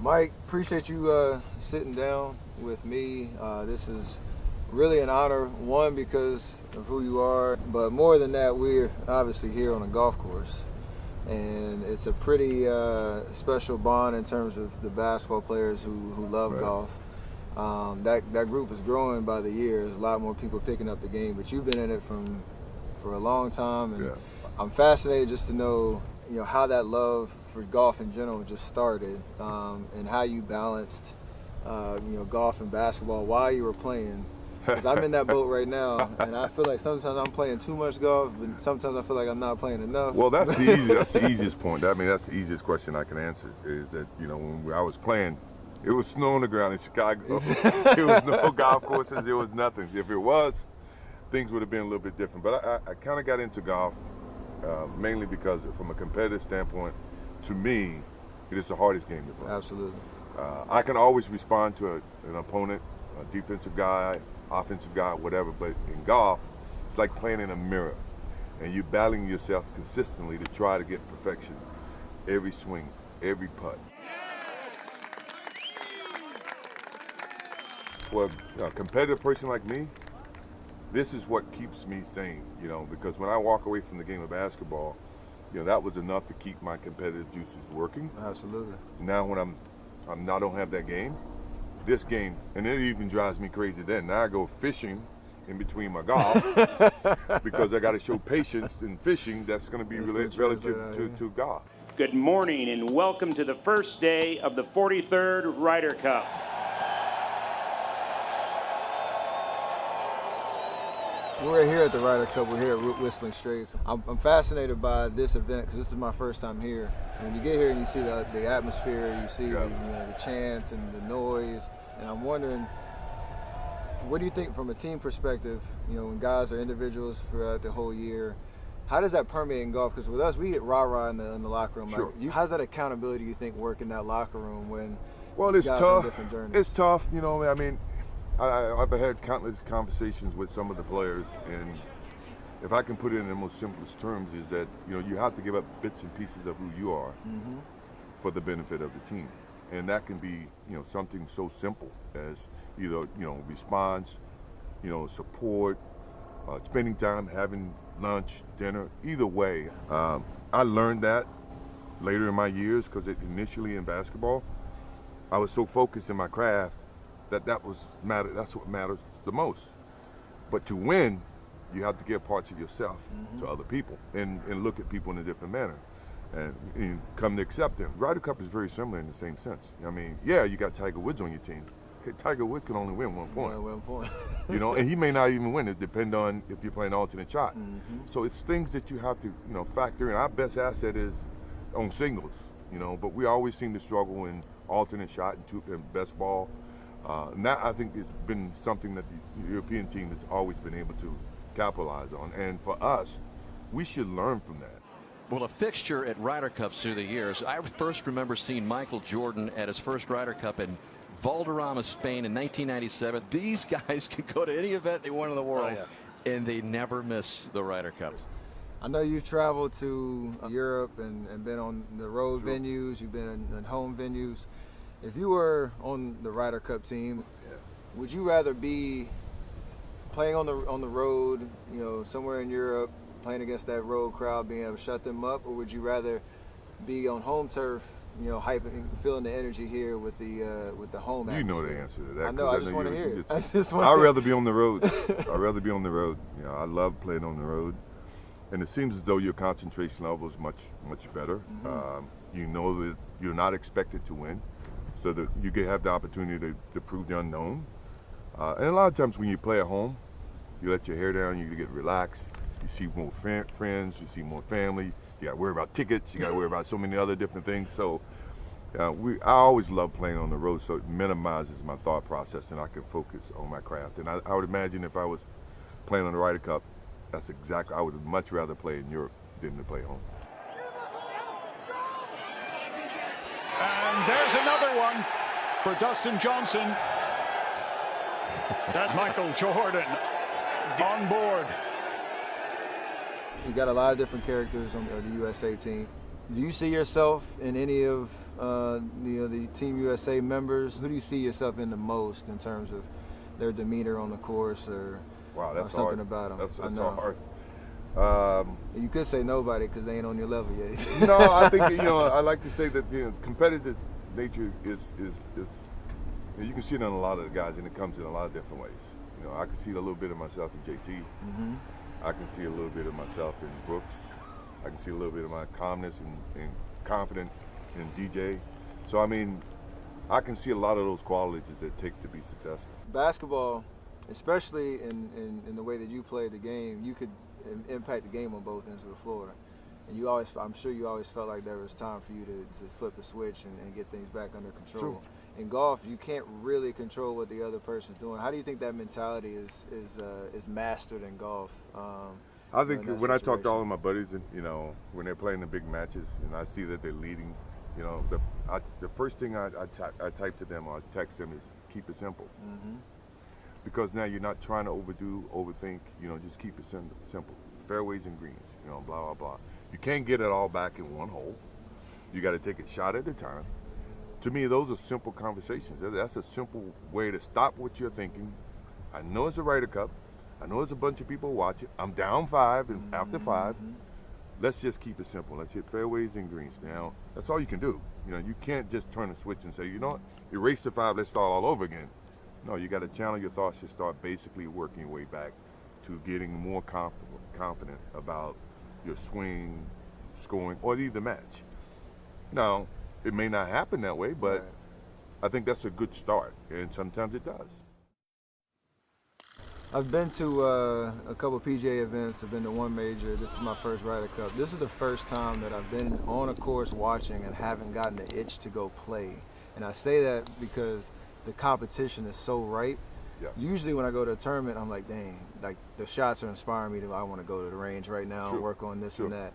Mike, appreciate you sitting down with me. This is really an honor, one, because of who you are, but more than that, we're obviously here on a golf course. And it's a pretty special bond in terms of the basketball players who love golf. That group is growing by the years. A lot more people picking up the game, but you've been in it for a long time, and I'm fascinated just to know, how that love for golf in general just started, and how you balanced, golf and basketball while you were playing. Because I'm in that boat right now, and I feel like sometimes I'm playing too much golf, but sometimes I feel like I'm not playing enough. Well, that's the easiest point. I mean, that's the easiest question I can answer. Is that when I was playing, it was snow on the ground in Chicago. There was no golf courses. There was nothing. If it was, things would have been a little bit different. But I kind of got into golf mainly because, from a competitive standpoint, to me, it is the hardest game to play. Absolutely. I can always respond to an opponent, a defensive guy, offensive guy, whatever, but in golf, it's like playing in a mirror, and you're battling yourself consistently to try to get perfection every swing, every putt. For a competitive person like me, this is what keeps me sane, because when I walk away from the game of basketball, that was enough to keep my competitive juices working. Absolutely. Now when I don't have that game, this game, and it even drives me crazy then. Now I go fishing in between my golf because I got to show patience in fishing. That's going to be relative to golf. Good morning and welcome to the first day of the 43rd Ryder Cup. We're here at the Ryder Cup. We're here at Whistling Straits. I'm fascinated by this event because this is my first time here. And when you get here and you see the atmosphere, you see the chants and the noise, and I'm wondering, what do you think from a team perspective? When guys are individuals throughout the whole year, how does that permeate in golf? Because with us, we get rah-rah in the locker room. Sure. How's that accountability, you think, work in that locker room when it's guys tough. are on different journeys? It's tough. I mean, I've had countless conversations with some of the players, and if I can put it in the most simplest terms, is that you have to give up bits and pieces of who you are for the benefit of the team, and that can be something so simple as either response, support, spending time, having lunch, dinner. Either way, I learned that later in my years because initially in basketball, I was so focused in my craft that's what matters the most. But to win, you have to give parts of yourself to other people and look at people in a different manner and come to accept them. Ryder Cup is very similar in the same sense. I mean, you got Tiger Woods on your team. Tiger Woods can only win 1 point. Yeah, 1 point. And he may not even win. It depends on if you're playing alternate shot. So it's things that you have to factor in. Our best asset is on singles, but we always seem to struggle in alternate shot and best ball. And that, I think, has been something that the European team has always been able to capitalize on. And for us, we should learn from that. Well, a fixture at Ryder Cups through the years. I first remember seeing Michael Jordan at his first Ryder Cup in Valderrama, Spain in 1997. These guys can go to any event they want in the world, and they never miss the Ryder Cups. I know you've traveled to Europe and been on the road venues. You've been in home venues. If you were on the Ryder Cup team, would you rather be playing on the road, somewhere in Europe, playing against that road crowd, being able to shut them up, or would you rather be on home turf, hyping, feeling the energy here with the home atmosphere? You know the answer to that. I know. I just want to hear it. I'd rather be on the road. I'd rather be on the road. I love playing on the road, and it seems as though your concentration level is much better. You know that you're not expected to win, so that you have the opportunity to prove the unknown. And a lot of times when you play at home, you let your hair down, you get relaxed, you see more friends, you see more family, you gotta worry about tickets, you gotta worry about so many other different things. So I always love playing on the road, so it minimizes my thought process and I can focus on my craft. And I would imagine if I was playing on the Ryder Cup, I would much rather play in Europe than to play home. And there's another one for Dustin Johnson. That's Michael Jordan on board. You got a lot of different characters on the USA team. Do you see yourself in any of the Team USA members? Who do you see yourself in the most in terms of their demeanor on the course or, wow, that's something hard. about them? That's hard. You could say nobody because they ain't on your level yet. No, I think I like to say that competitive nature is you can see it in a lot of the guys, and it comes in a lot of different ways. I can see a little bit of myself in JT. Mm-hmm. I can see a little bit of myself in Brooks. I can see a little bit of my calmness and confidence in DJ. So I mean, I can see a lot of those qualities that it take to be successful. Basketball, especially in the way that you play the game, you could impact the game on both ends of the floor. And I'm sure you always felt like there was time for you to flip a switch and get things back under control. True. In golf, you can't really control what the other person's doing. How do you think that mentality is mastered in golf? I think when I talk to all of my buddies, and when they're playing the big matches, and I see that they're leading, the first thing I type to them or I text them is keep it simple. Mm-hmm. Because now you're not trying to overthink. Just keep it simple. Fairways and greens. Blah blah blah. You can't get it all back in one hole. You got to take it shot at a time. To me, those are simple conversations. That's a simple way to stop what you're thinking. I know it's a Ryder Cup. I know there's a bunch of people watching. I'm down 5 and after 5. Let's just keep it simple. Let's hit fairways and greens. Now, that's all you can do. You can't just turn a switch and say, erase the 5, let's start all over again. No, you got to channel your thoughts to start basically working your way back to getting more confident about your swing, scoring, or the match. Now, it may not happen that way, but right. I think that's a good start, and sometimes it does. I've been to a couple PGA events. I've been to one major. This is my first Ryder Cup. This is the first time that I've been on a course watching and haven't gotten the itch to go play. And I say that because the competition is so ripe. Yeah. Usually when I go to a tournament, I'm like, dang, like the shots are inspiring me I want to go to the range right now and work on this and that.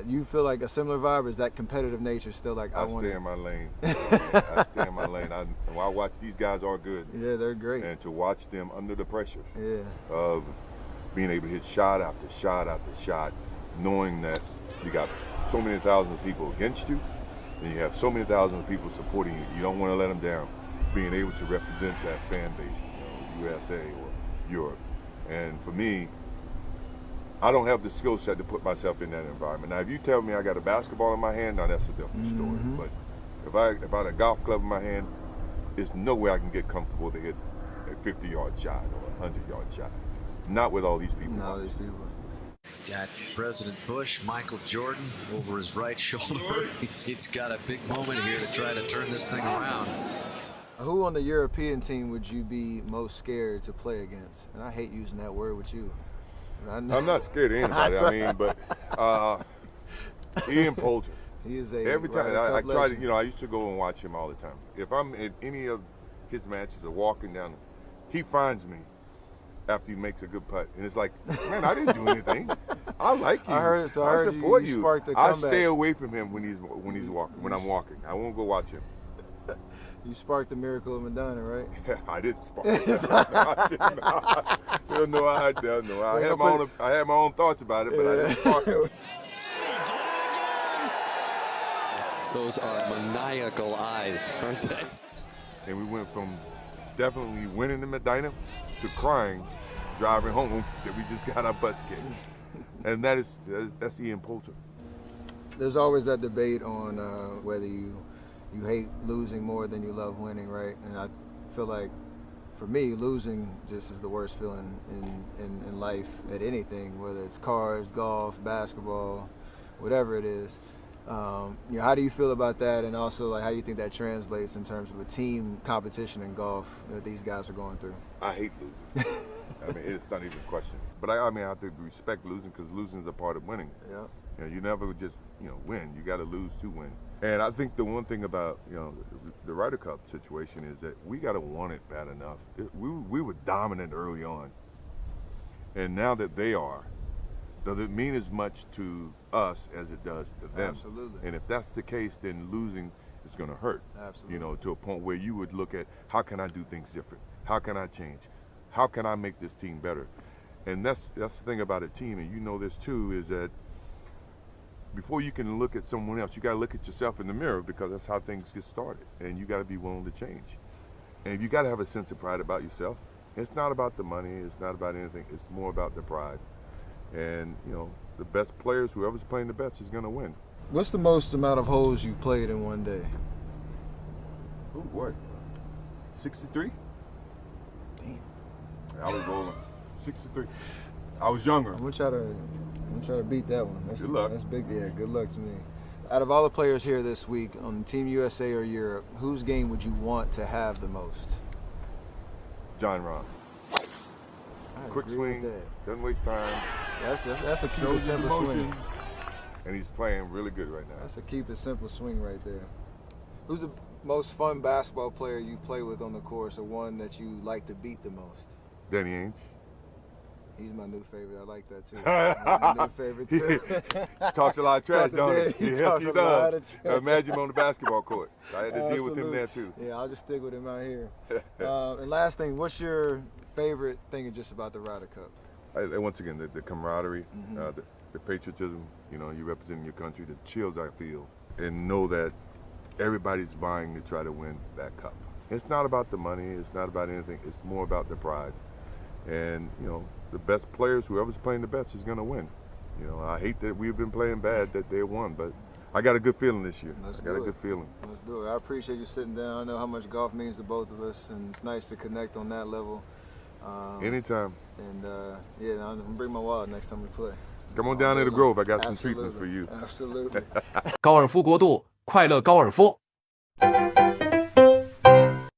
You feel like a similar vibe, or is that competitive nature still like I want to stay in my lane? I stay in my lane. I watch these guys are good. Yeah, they're great. And to watch them under the pressure of being able to hit shot after shot after shot, knowing that you got so many thousands of people against you, and you have so many thousands of people supporting you. You don't want to let them down. Being able to represent that fan base, USA or Europe, and for me, I don't have the skill set to put myself in that environment. Now, if you tell me I got a basketball in my hand, now that's a different story. But if I had a golf club in my hand, there's no way I can get comfortable to hit a 50-yard shot or a 100-yard shot. Not with all these people. Not all these people. He's got President Bush, Michael Jordan over his right shoulder. He's got a big moment here to try to turn this thing around. Who on the European team would you be most scared to play against? And I hate using that word with you. I'm not scared of anybody. But Ian Poulter. He is a every time I try to, I used to go and watch him all the time. If I'm at any of his matches or walking down, he finds me after he makes a good putt, and it's like, man, I didn't do anything. I like you. I support you. I stay away from him when he's walking. When I'm walking, I won't go watch him. You sparked the miracle of Madonna, right? I didn't spark it. I did not. No, I don't know. I had my own thoughts about it, but I didn't spark it. Those are maniacal eyes, aren't they? And we went from definitely winning the Medina to crying, driving home that we just got our butts kicked. And that's Ian Poulter. There's always that debate on whether you hate losing more than you love winning, right? And I feel like, for me, losing just is the worst feeling in life at anything, whether it's cars, golf, basketball, whatever it is. How do you feel about that, and also like how do you think that translates in terms of a team competition in golf that these guys are going through? I hate losing. I mean, it's not even a question. But I have to respect losing, because losing is a part of winning. Yeah. You never just win. You got to lose to win. And I think the one thing about the Ryder Cup situation is that we got to want it bad enough. We were dominant early on, and now that they are, does it mean as much to us as it does to them? Absolutely. And if that's the case, then losing is going to hurt. Absolutely. To a point where you would look at, how can I do things different? How can I change? How can I make this team better? And that's the thing about a team, and you know this too, is that before you can look at someone else, you got to look at yourself in the mirror, because that's how things get started, and you got to be willing to change. And you got to have a sense of pride about yourself. It's not about the money. It's not about anything. It's more about the pride. And, you know, the best players, whoever's playing the best is going to win. What's the most amount of holes you played in one day? Ooh, what? 63? Damn. I was rolling. 63. I was younger. I'm gonna try to beat that one. Good luck. That's big. Yeah, good luck to me. Out of all the players here this week on Team USA or Europe, whose game would you want to have the most? John Rahm. Quick swing, doesn't waste time. That's a keep it Shows his simple swing. emotions, and he's playing really good right now. That's a keep it simple swing right there. Who's the most fun basketball player you play with on the course, or one that you like to beat the most? Danny Ainge. He's my new favorite. I like that too. My new favorite too. Talks a lot of trash, don't he? He Yes, talks he a lot does. of trash. Imagine him on the basketball court. I had to deal with him Absolutely. there too. Yeah, I'll just stick with him out here. And last thing, what's your favorite thing just about the Ryder Cup? Once again, the camaraderie, the patriotism. You know, you representing your country. The chills I feel, and know that everybody's vying to try to win that cup. It's not about the money. It's not about anything. It's more about the pride. And, you know, the best players, whoever's playing the best is going to win. You know, I hate that we've been playing bad, that they won, but I got a good feeling this year. I got a good feeling. Let's do it. I appreciate you sitting down. I know how much golf means to both of us, and it's nice to connect on that level. Anytime. And, yeah, I'm going to bring my wallet next time we play. Come on down to the Grove. I got some Absolutely. treatments for you. Absolutely. 高尔夫国度，快乐高尔夫。